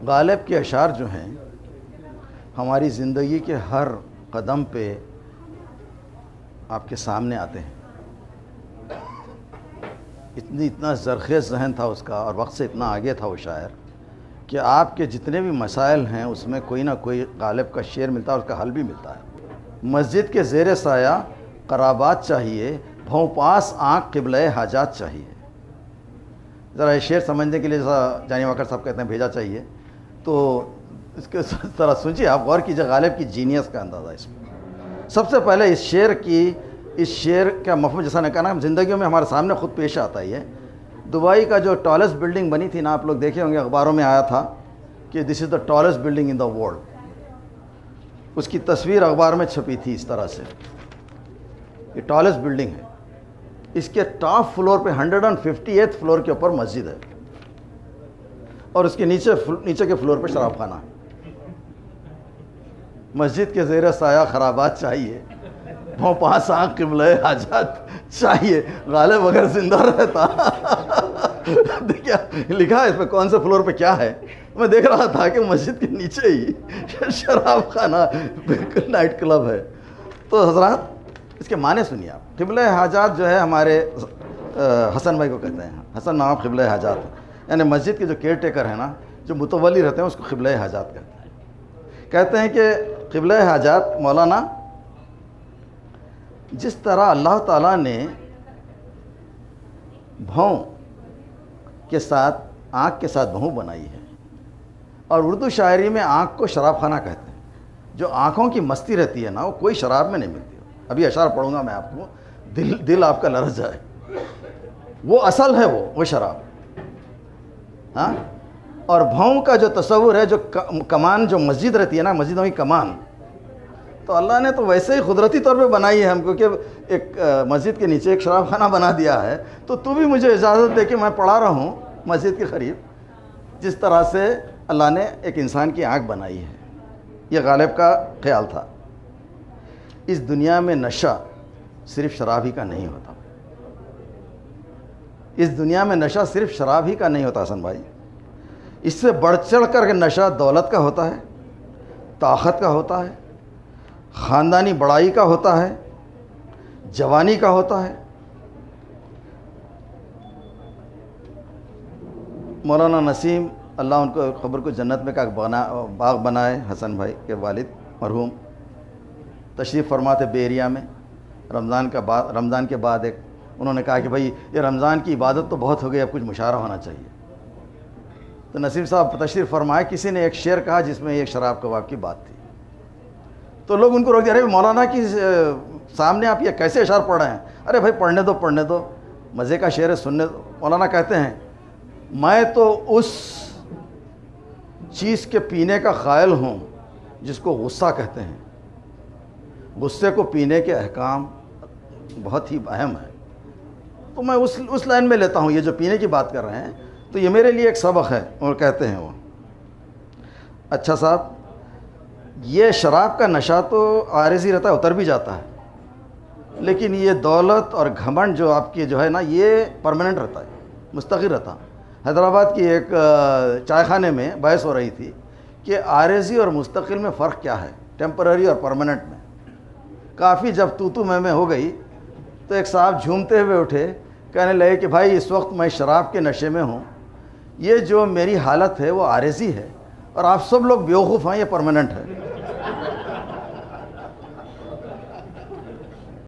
غالب کے اشعار جو ہیں ہماری زندگی کے ہر قدم پہ آپ کے سامنے آتے ہیں. اتنا زرخیز ذہن تھا اس کا اور وقت سے اتنا آگے تھا وہ شاعر کہ آپ کے جتنے بھی مسائل ہیں اس میں کوئی نہ کوئی غالب کا شعر ملتا ہے، اس کا حل بھی ملتا ہے. مسجد کے زیر سایہ قرابات چاہیے، بھوں پاس آنکھ قبلہ حاجات چاہیے. ذرا یہ شعر سمجھنے کے لیے جیسا جانی واکر صاحب کہتے ہیں بھیجا چاہیے، تو اس کے ذرا سوچیے آپ، غور کیجیے غالب کی جینیس کا اندازہ اس میں. سب سے پہلے اس شعر کا مفہوم جیسا نے کہا نا، زندگیوں میں ہمارے سامنے خود پیش آتا ہی ہے. دبئی کا جو ٹالسٹ بلڈنگ بنی تھی نا، آپ لوگ دیکھے ہوں گے اخباروں میں آیا تھا کہ this is the tallest building in the world. اس کی تصویر اخبار میں چھپی تھی اس طرح سے. یہ ٹالسٹ بلڈنگ ہے، اس کے ٹاپ فلور پہ 158 فلور کے اوپر مسجد ہے اور اس کے نیچے کے فلور پہ شراب خانہ ہے. مسجد کے زیر سایہ خرابات چاہیے، بھوں پاس آنکھ قبلہ حاجات چاہیے. غالب اگر زندہ رہتا دیکھیا لکھا ہے اس پہ کون سے فلور پہ کیا ہے. میں دیکھ رہا تھا کہ مسجد کے نیچے ہی شراب خانہ نائٹ کلب ہے. تو حضرات اس کے معنی سنیے آپ. قبلہ حاجات جو ہے ہمارے حسن بھائی کو کہتے ہیں، حسن نام قبلہ حاجات، یعنی مسجد کے جو کیئر ٹیکر ہیں نا، جو متولی رہتے ہیں، اس کو قبلہ حاجات کہتے ہیں کہ قبلہ حاجات مولانا جس طرح اللہ تعالیٰ نے بھوں کے ساتھ آنکھ کے ساتھ بھوں بنائی ہے، اور اردو شاعری میں آنکھ کو شراب خانہ کہتے ہیں. جو آنکھوں کی مستی رہتی ہے نا، وہ کوئی شراب میں نہیں ملتی. ابھی اشعار پڑھوں گا میں آپ کو، دل آپ کا لرز جائے. وہ اصل ہے وہ شراب. ہاں، اور بھوں کا جو تصور ہے، جو کمان جو مسجد رہتی ہے نا، مسجدوں کی کمان، تو اللہ نے تو ویسے ہی قدرتی طور پہ بنائی ہے ہم کو کہ ایک مسجد کے نیچے ایک شراب خانہ بنا دیا ہے. تو بھی مجھے اجازت دے کہ میں پڑھا رہا ہوں مسجد کے قریب، جس طرح سے اللہ نے ایک انسان کی آنکھ بنائی ہے. یہ غالب کا خیال تھا. اس دنیا میں نشہ صرف شراب ہی کا نہیں ہوتا. اس دنیا میں نشہ صرف شراب ہی کا نہیں ہوتا حسن بھائی. اس سے بڑھ چڑھ کر کے نشہ دولت کا ہوتا ہے، طاقت کا ہوتا ہے، خاندانی بڑائی کا ہوتا ہے، جوانی کا ہوتا ہے. مولانا نسیم اللہ ان کو خبر کو جنت میں کا باغ بنائے، حسن بھائی کے والد مرحوم تشریف فرما تھے بے ایریا میں. رمضان کے بعد ایک انہوں نے کہا کہ بھائی یہ رمضان کی عبادت تو بہت ہو گئی، اب کچھ مشاعرہ ہونا چاہیے. تو نسیم صاحب تشریف فرمائے. کسی نے ایک شعر کہا جس میں ایک شراب کباب کی بات تھی، تو لوگ ان کو روک دیا، ارے مولانا کی سامنے آپ یہ کیسے اشعار پڑھ رہے ہیں؟ ارے بھائی پڑھنے دو، مزے کا شعر ہے، سننے دو. مولانا کہتے ہیں میں تو اس چیز کے پینے کا قائل ہوں جس کو غصہ کہتے ہیں. غصے کو پینے کے احکام بہت ہی اہم ہے. تو میں اس لائن میں لیتا ہوں. یہ جو پینے کی بات کر رہے ہیں تو یہ میرے لیے ایک سبق ہے. اور کہتے ہیں وہ اچھا صاحب، یہ شراب کا نشہ تو عارضی رہتا ہے، اتر بھی جاتا ہے، لیکن یہ دولت اور گھمنڈ جو آپ کی جو ہے نا، یہ پرماننٹ رہتا ہے، مستقر رہتا. حیدرآباد کی ایک چائے خانے میں بحث ہو رہی تھی کہ عارضی اور مستقل میں فرق کیا ہے، ٹیمپرری اور پرماننٹ میں. کافی جب تو میں ہو گئی تو ایک صاحب جھومتے ہوئے اٹھے، کہنے لگے کہ بھائی اس وقت میں شراب کے نشے میں ہوں، یہ جو میری حالت ہے وہ عارضی ہے، اور آپ سب لوگ بیوقوف ہیں، یہ پرماننٹ ہے.